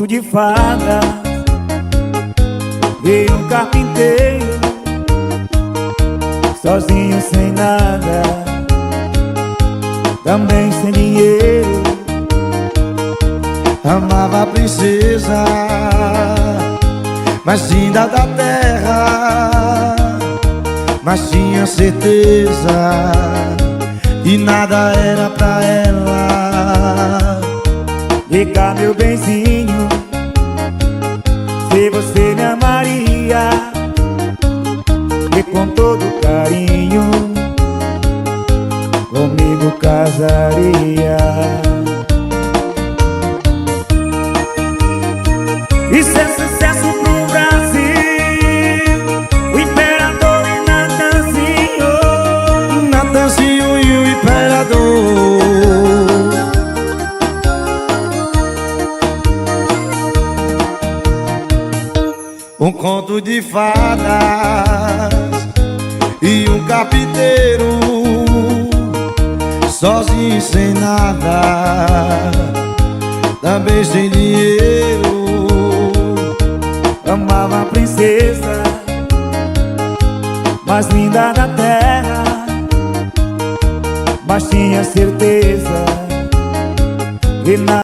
conto de fadas. Veio um carpinteiro, sozinho sem nada, também sem dinheiro. Amava a princesa mais linda da terra, mas tinha certeza que nada era pra ela. Vem cá, meu benzinho, se você me amaria, e com todo carinho comigo casaria. Isso é sucesso pro Brasil, o Imperador e Natanzinho. Natanzinho e o Imperador. Um conto de fadas e um carpinteiro, sozinho sem nada, também sem dinheiro. Amava a princesa mais linda da terra, mas tinha certeza que nada